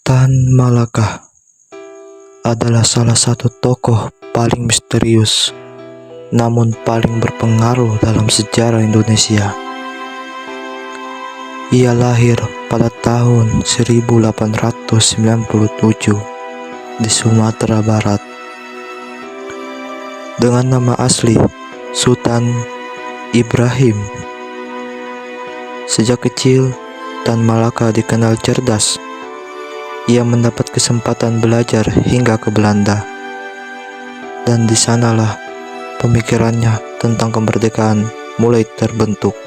Tan Malaka adalah salah satu tokoh paling misterius namun paling berpengaruh dalam sejarah Indonesia. Ia lahir pada tahun 1897 di Sumatera Barat dengan nama asli Sultan Ibrahim. Sejak kecil, Tan Malaka dikenal cerdas. Ia mendapat kesempatan belajar hingga ke Belanda, dan di sanalah pemikirannya tentang kemerdekaan mulai terbentuk.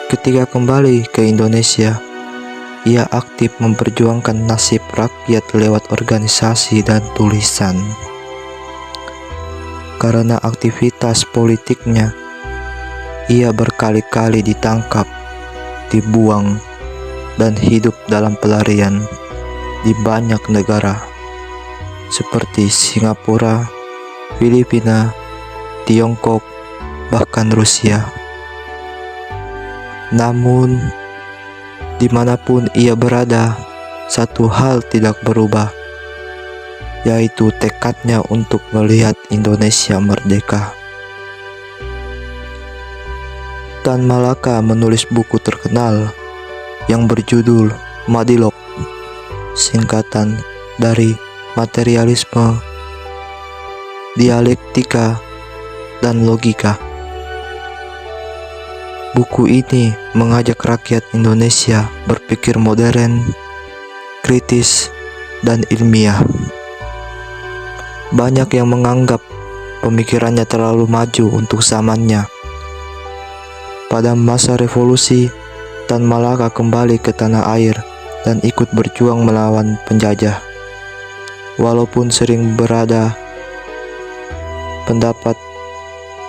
Ketika kembali ke Indonesia, ia aktif memperjuangkan nasib rakyat lewat organisasi dan tulisan. Karena aktivitas politiknya, ia berkali-kali ditangkap, dibuang, dan hidup dalam pelarian di banyak negara seperti Singapura, Filipina, Tiongkok, bahkan Rusia. Namun, dimanapun ia berada, satu hal tidak berubah, yaitu tekadnya untuk melihat Indonesia merdeka. Tan Malaka menulis buku terkenal yang berjudul Madilog, singkatan dari materialisme, dialektika, dan logika. Buku ini mengajak rakyat Indonesia berpikir modern, kritis, dan ilmiah. Banyak yang menganggap pemikirannya terlalu maju untuk zamannya. Pada masa revolusi, Tan Malaka kembali ke tanah air dan ikut berjuang melawan penjajah. Walaupun sering berada pendapat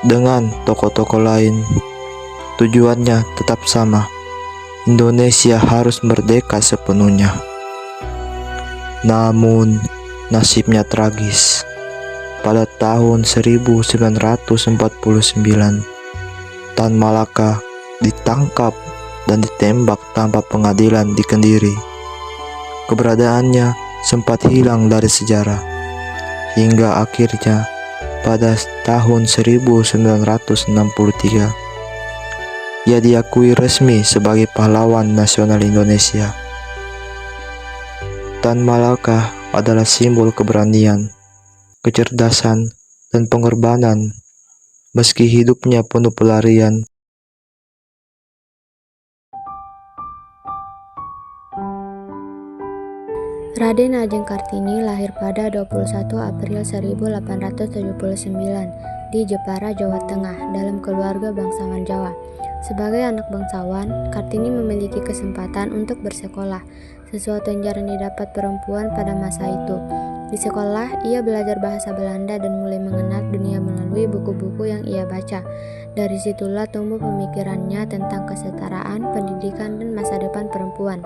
dengan tokoh-tokoh lain, tujuannya tetap sama. Indonesia harus merdeka sepenuhnya. Namun, nasibnya tragis. Pada tahun 1949, Tan Malaka ditangkap dan ditembak tanpa pengadilan di Kediri. Keberadaannya sempat hilang dari sejarah, hingga akhirnya pada tahun 1963 ia diakui resmi sebagai pahlawan nasional Indonesia. Tan Malaka adalah simbol keberanian, kecerdasan, dan pengorbanan. Meski hidupnya penuh pelarian, Raden Ajeng Kartini lahir pada 21 April 1879 di Jepara, Jawa Tengah, dalam keluarga bangsawan Jawa. Sebagai anak bangsawan, Kartini memiliki kesempatan untuk bersekolah, sesuatu yang jarang didapat perempuan pada masa itu. Di sekolah, ia belajar bahasa Belanda dan mulai mengenal dunia melalui buku-buku yang ia baca. Dari situlah tumbuh pemikirannya tentang kesetaraan, pendidikan, dan masa depan perempuan.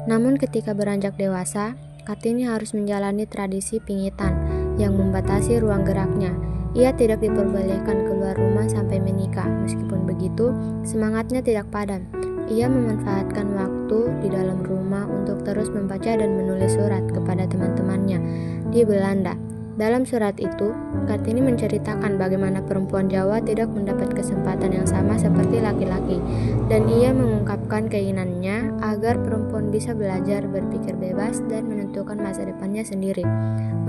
Namun ketika beranjak dewasa, Kartini harus menjalani tradisi pingitan yang membatasi ruang geraknya. Ia tidak diperbolehkan keluar rumah sampai menikah. Meskipun begitu, semangatnya tidak padam. Ia memanfaatkan waktu di dalam rumah untuk terus membaca dan menulis surat kepada teman-temannya di Belanda. Dalam surat itu, Kartini menceritakan bagaimana perempuan Jawa tidak mendapat kesempatan yang sama seperti laki-laki, dan ia mengungkapkan keinginannya agar perempuan bisa belajar, berpikir bebas, dan menentukan masa depannya sendiri.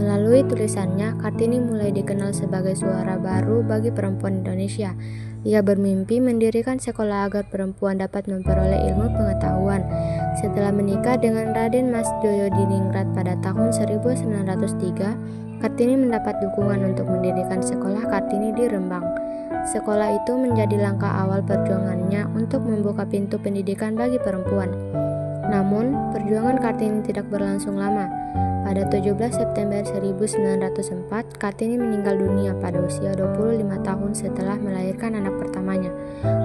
Melalui tulisannya, Kartini mulai dikenal sebagai suara baru bagi perempuan Indonesia. Ia bermimpi mendirikan sekolah agar perempuan dapat memperoleh ilmu pengetahuan. Setelah menikah dengan Raden Mas Joyo Diningrat pada tahun 1903, Kartini mendapat dukungan untuk mendirikan sekolah Kartini di Rembang. Sekolah itu menjadi langkah awal perjuangannya untuk membuka pintu pendidikan bagi perempuan. Namun, perjuangan Kartini tidak berlangsung lama. Pada 17 September 1904, Kartini meninggal dunia pada usia 25 tahun setelah melahirkan anak pertamanya.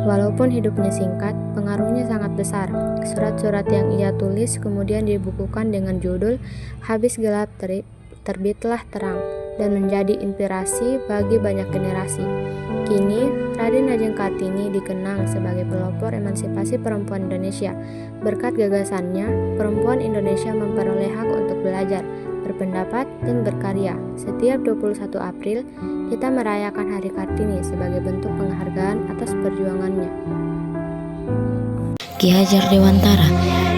Walaupun hidupnya singkat, pengaruhnya sangat besar. Surat-surat yang ia tulis kemudian dibukukan dengan judul Habis Gelap Terbitlah Terang dan menjadi inspirasi bagi banyak generasi. Kini, Raden Ajeng Kartini dikenang sebagai pelopor emansipasi perempuan Indonesia. Berkat gagasannya, perempuan Indonesia memperoleh hak untuk belajar, berpendapat, dan berkarya. Setiap 21 April, kita merayakan Hari Kartini sebagai bentuk penghargaan atas perjuangannya. Ki Hajar Dewantara.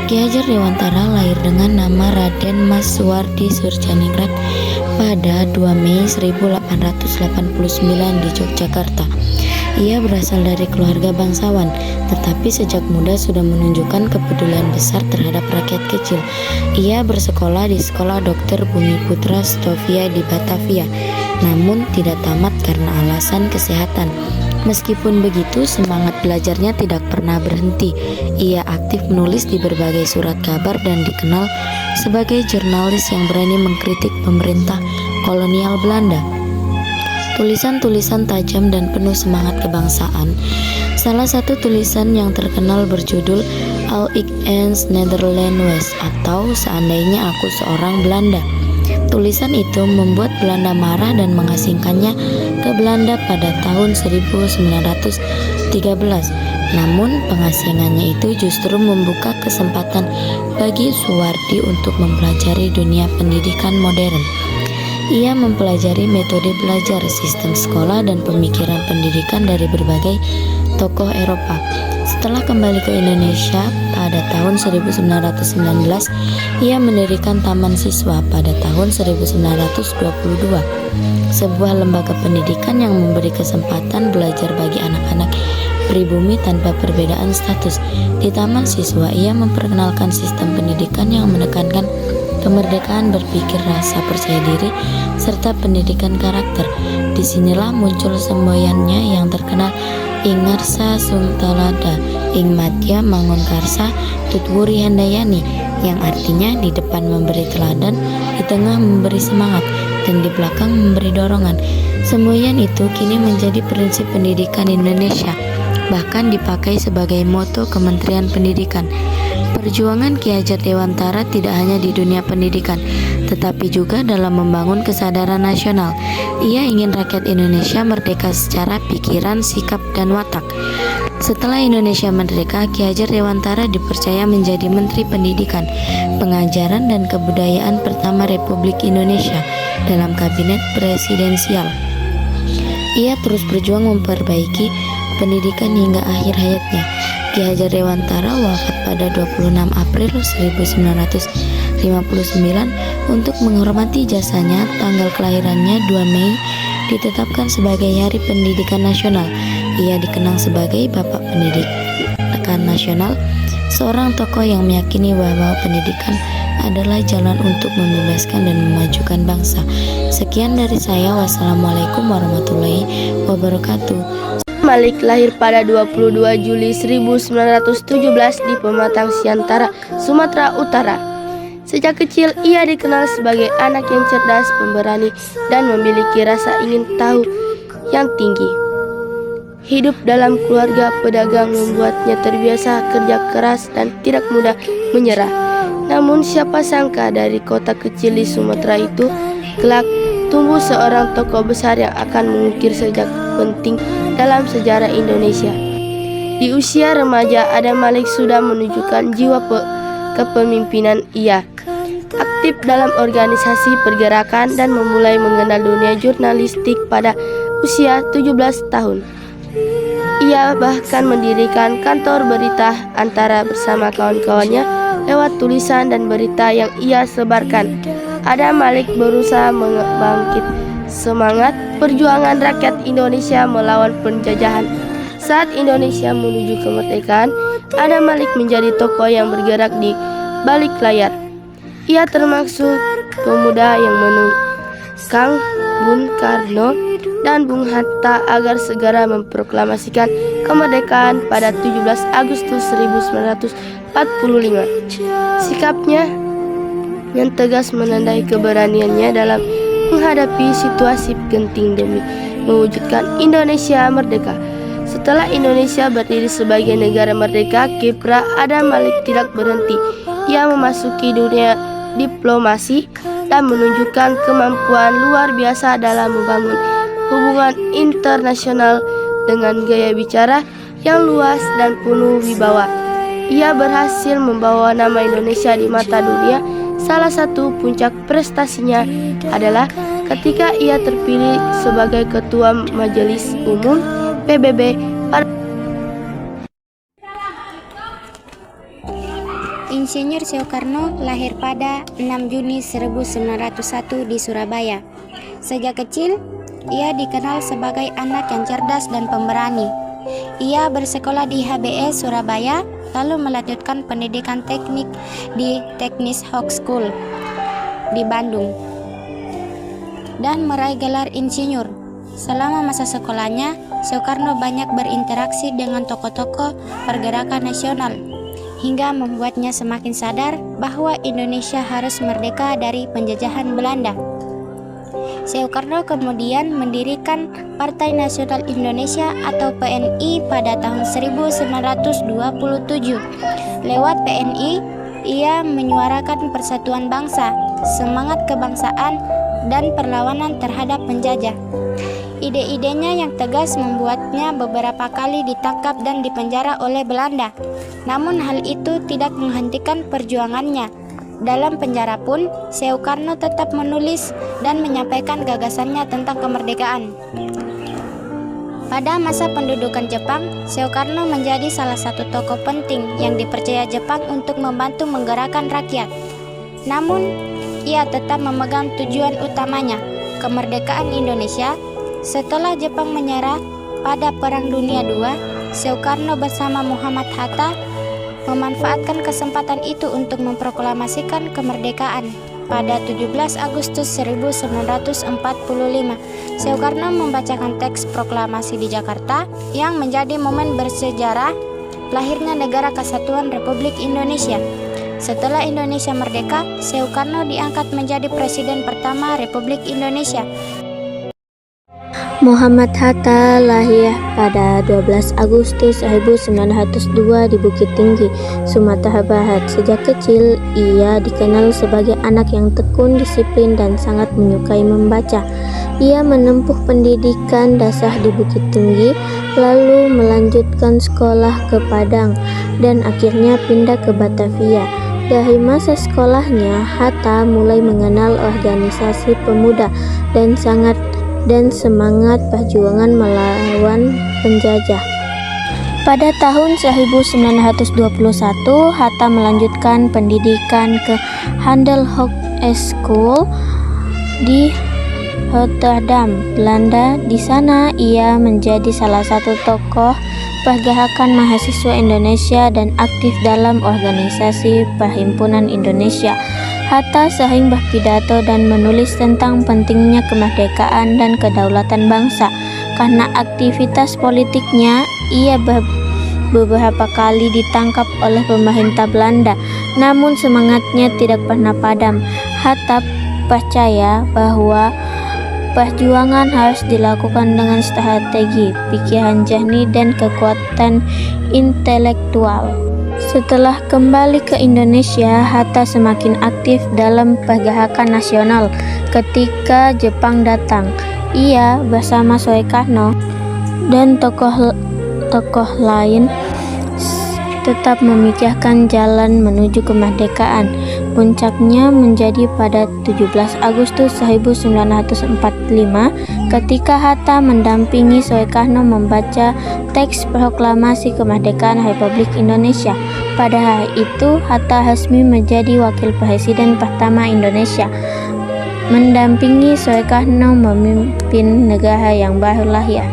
Ki Hajar Dewantara lahir dengan nama Raden Mas Suwardi Surjaningrat pada 2 Mei 1889 di Yogyakarta. Ia berasal dari keluarga bangsawan, tetapi sejak muda sudah menunjukkan kepedulian besar terhadap rakyat kecil. Ia bersekolah di Sekolah Dr. Bumi Putra Stovia di Batavia, namun tidak tamat karena alasan kesehatan. Meskipun begitu, semangat belajarnya tidak pernah berhenti. Ia aktif menulis di berbagai surat kabar dan dikenal sebagai jurnalis yang berani mengkritik pemerintah kolonial Belanda. Tulisan-tulisan tajam dan penuh semangat kebangsaan. Salah satu tulisan yang terkenal berjudul Al Ik Eens Nederland atau Seandainya Aku Seorang Belanda. Tulisan itu membuat Belanda marah dan mengasingkannya ke Belanda pada tahun 1913. Namun pengasingannya itu justru membuka kesempatan bagi Suwardi untuk mempelajari dunia pendidikan modern. Ia mempelajari metode belajar, sistem sekolah, dan pemikiran pendidikan dari berbagai tokoh Eropa. Setelah kembali ke Indonesia pada tahun 1919, ia mendirikan Taman Siswa pada tahun 1922, sebuah lembaga pendidikan yang memberi kesempatan belajar bagi anak-anak pribumi tanpa perbedaan status. Di Taman Siswa, ia memperkenalkan sistem pendidikan yang menekankan kemerdekaan berpikir, rasa percaya diri, serta pendidikan karakter. Disinilah muncul semboyannya yang terkenal, Ingarsa Sungtalada, Ing Madya Mangun Karsa, Tutwuri Handayani, yang artinya di depan memberi teladan, di tengah memberi semangat, dan di belakang memberi dorongan. Semboyan itu kini menjadi prinsip pendidikan Indonesia, bahkan dipakai sebagai moto Kementerian Pendidikan. Perjuangan Ki Hajar Dewantara tidak hanya di dunia pendidikan, tetapi juga dalam membangun kesadaran nasional. Ia ingin rakyat Indonesia merdeka secara pikiran, sikap, dan watak. Setelah Indonesia merdeka, Ki Hajar Dewantara dipercaya menjadi Menteri Pendidikan, Pengajaran, dan Kebudayaan pertama Republik Indonesia dalam Kabinet Presidensial. Ia terus berjuang memperbaiki pendidikan hingga akhir hayatnya. Ki Hajar Dewantara wafat pada 26 April 1959. Untuk menghormati jasanya, tanggal kelahirannya 2 Mei ditetapkan sebagai Hari Pendidikan Nasional. Ia dikenang sebagai Bapak Pendidikan Nasional, seorang tokoh yang meyakini bahwa pendidikan adalah jalan untuk membebaskan dan memajukan bangsa. Sekian dari saya. Wassalamualaikum warahmatullahi wabarakatuh. Malik lahir pada 22 Juli 1917 di Pematang Siantara, Sumatera Utara. Sejak kecil ia dikenal sebagai anak yang cerdas, pemberani, dan memiliki rasa ingin tahu yang tinggi. Hidup dalam keluarga pedagang membuatnya terbiasa kerja keras dan tidak mudah menyerah. Namun siapa sangka dari kota kecil di Sumatera itu kelak tumbuh seorang tokoh besar yang akan mengukir sejak penting dalam sejarah Indonesia. Di usia remaja, Adam Malik sudah menunjukkan jiwa kepemimpinan. Ia aktif dalam organisasi pergerakan dan memulai mengenal dunia jurnalistik pada usia 17 tahun. Ia bahkan mendirikan kantor berita antara bersama kawan-kawannya lewat tulisan dan berita yang ia sebarkan. Adam Malik berusaha membangkit semangat perjuangan rakyat Indonesia melawan penjajahan. Saat Indonesia menuju kemerdekaan, Adam Malik menjadi tokoh yang bergerak di balik layar. Ia termasuk pemuda yang menunggang Bung Karno dan Bung Hatta agar segera memproklamasikan kemerdekaan pada 17 Agustus 1945. Sikapnya yang tegas menandai keberaniannya dalam menghadapi situasi genting demi mewujudkan Indonesia merdeka. Setelah Indonesia berdiri sebagai negara merdeka, kiprah Adam Malik tidak berhenti. Ia memasuki dunia diplomasi dan menunjukkan kemampuan luar biasa dalam membangun hubungan internasional dengan gaya bicara yang luas dan penuh wibawa. Ia berhasil membawa nama Indonesia di mata dunia. Salah satu puncak prestasinya adalah ketika ia terpilih sebagai Ketua Majelis Umum PBB pada Insinyur Soekarno lahir pada 6 Juni 1901 di Surabaya. Sejak kecil, ia dikenal sebagai anak yang cerdas dan pemberani. Ia bersekolah di HBS Surabaya, lalu melanjutkan pendidikan teknik di Teknis High School di Bandung, dan meraih gelar insinyur. Selama masa sekolahnya, Soekarno banyak berinteraksi dengan tokoh-tokoh pergerakan nasional, hingga membuatnya semakin sadar bahwa Indonesia harus merdeka dari penjajahan Belanda. Soekarno kemudian mendirikan Partai Nasional Indonesia atau PNI pada tahun 1927. Lewat PNI, ia menyuarakan persatuan bangsa, semangat kebangsaan, dan perlawanan terhadap penjajah. Ide-idenya yang tegas membuatnya beberapa kali ditangkap dan dipenjara oleh Belanda. Namun hal itu tidak menghentikan perjuangannya. Dalam penjara pun, Soekarno tetap menulis dan menyampaikan gagasannya tentang kemerdekaan. Pada masa pendudukan Jepang, Soekarno menjadi salah satu tokoh penting yang dipercaya Jepang untuk membantu menggerakkan rakyat. Namun, ia tetap memegang tujuan utamanya, kemerdekaan Indonesia. Setelah Jepang menyerah pada Perang Dunia II, Soekarno bersama Muhammad Hatta memanfaatkan kesempatan itu untuk memproklamasikan kemerdekaan. Pada 17 Agustus 1945, Soekarno membacakan teks proklamasi di Jakarta yang menjadi momen bersejarah lahirnya Negara Kesatuan Republik Indonesia. Setelah Indonesia merdeka, Soekarno diangkat menjadi Presiden pertama Republik Indonesia. Muhammad Hatta lahir pada 12 Agustus 1902 di Bukit Tinggi, Sumatera Barat. Sejak kecil, ia dikenal sebagai anak yang tekun, disiplin, dan sangat menyukai membaca. Ia menempuh pendidikan dasar di Bukit Tinggi, lalu melanjutkan sekolah ke Padang, dan akhirnya pindah ke Batavia. Dari masa sekolahnya, Hatta mulai mengenal organisasi pemuda dan semangat perjuangan melawan penjajah. Pada tahun 1921, Hatta melanjutkan pendidikan ke Handel Hogeschool di Rotterdam, Belanda. Di sana ia menjadi salah satu tokoh pergerakan mahasiswa Indonesia dan aktif dalam organisasi Perhimpunan Indonesia. Hatta sering berpidato dan menulis tentang pentingnya kemerdekaan dan kedaulatan bangsa. Karena aktivitas politiknya, ia beberapa kali ditangkap oleh pemerintah Belanda. Namun semangatnya tidak pernah padam. Hatta percaya bahwa perjuangan harus dilakukan dengan strategi, pikiran jernih, dan kekuatan intelektual. Setelah kembali ke Indonesia, Hatta semakin aktif dalam pergerakan nasional. Ketika Jepang datang, ia bersama Soekarno dan tokoh lain tetap memikirkan jalan menuju kemerdekaan. Puncaknya menjadi pada 17 Agustus 1945 ketika Hatta mendampingi Soekarno membaca teks proklamasi kemerdekaan Republik Indonesia. Pada hari itu, Hatta resmi menjadi wakil presiden pertama Indonesia, mendampingi Soekarno memimpin negara yang baru lahir.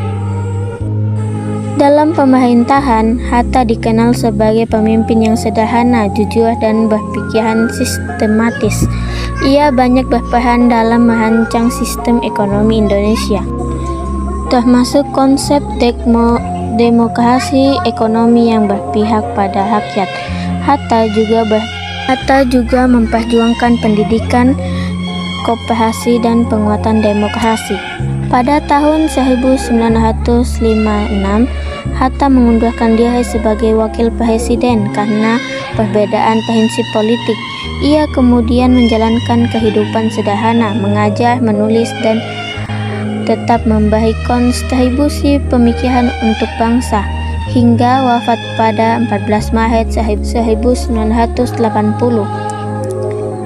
Dalam pemerintahan, Hatta dikenal sebagai pemimpin yang sederhana, jujur, dan berpikiran sistematis. Ia banyak berperan dalam merancang sistem ekonomi Indonesia, termasuk konsep demokrasi ekonomi yang berpihak pada rakyat. Hatta juga memperjuangkan pendidikan, koperasi, dan penguatan demokrasi. Pada tahun 1956, Hatta mengundurkan diri sebagai wakil presiden karena perbedaan prinsip politik. Ia kemudian menjalankan kehidupan sederhana, mengajar, menulis, dan tetap memberi kontribusi pemikiran untuk bangsa hingga wafat pada 14 Maret 1980.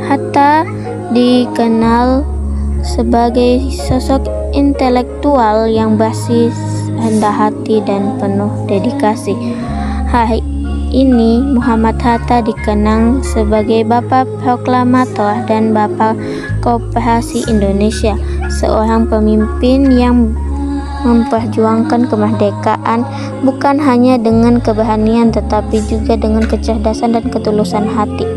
Hatta dikenal sebagai sosok intelektual yang basis, rendah hati, dan penuh dedikasi. Hari ini Muhammad Hatta dikenang sebagai Bapak Proklamator dan Bapak Koperasi Indonesia, seorang pemimpin yang memperjuangkan kemerdekaan bukan hanya dengan keberanian tetapi juga dengan kecerdasan dan ketulusan hati.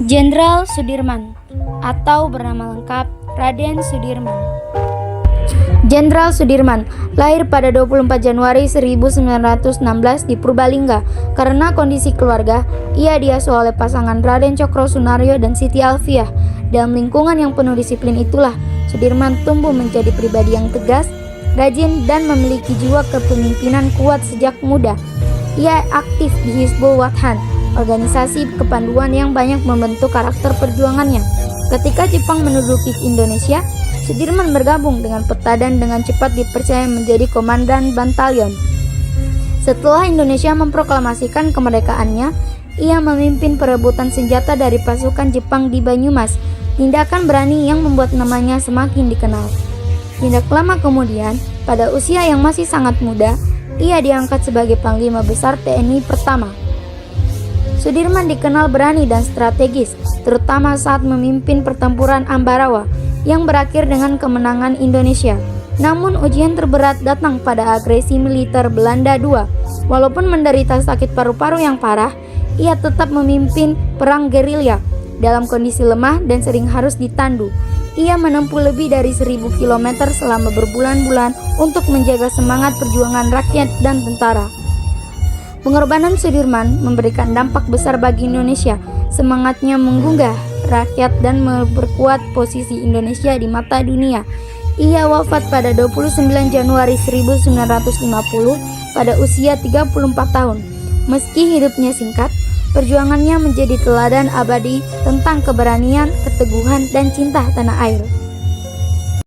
Jenderal Sudirman atau bernama lengkap Raden Sudirman. Jenderal Sudirman lahir pada 24 Januari 1916 di Purbalingga. Karena kondisi keluarga, ia diasuh oleh pasangan Raden Cokro Sunaryo dan Siti Alfiah. Dalam lingkungan yang penuh disiplin itulah, Sudirman tumbuh menjadi pribadi yang tegas, rajin, dan memiliki jiwa kepemimpinan kuat sejak muda. Ia aktif di Hizbul Wathan, organisasi kepanduan yang banyak membentuk karakter perjuangannya. Ketika Jepang menduduki Indonesia, Sudirman bergabung dengan peta dan dengan cepat dipercaya menjadi komandan batalion. Setelah Indonesia memproklamasikan kemerdekaannya, ia memimpin perebutan senjata dari pasukan Jepang di Banyumas, tindakan berani yang membuat namanya semakin dikenal. Tidak lama kemudian, pada usia yang masih sangat muda, ia diangkat sebagai Panglima Besar TNI pertama. Sudirman dikenal berani dan strategis, terutama saat memimpin pertempuran Ambarawa yang berakhir dengan kemenangan Indonesia. Namun ujian terberat datang pada agresi militer Belanda II. Walaupun menderita sakit paru-paru yang parah, ia tetap memimpin perang gerilya dalam kondisi lemah dan sering harus ditandu. Ia menempuh lebih dari 1000 km selama berbulan-bulan untuk menjaga semangat perjuangan rakyat dan tentara. Pengorbanan Sudirman memberikan dampak besar bagi Indonesia. Semangatnya menggugah rakyat dan memperkuat posisi Indonesia di mata dunia. Ia wafat pada 29 Januari 1950 pada usia 34 tahun. Meski hidupnya singkat, perjuangannya menjadi teladan abadi tentang keberanian, keteguhan, dan cinta tanah air.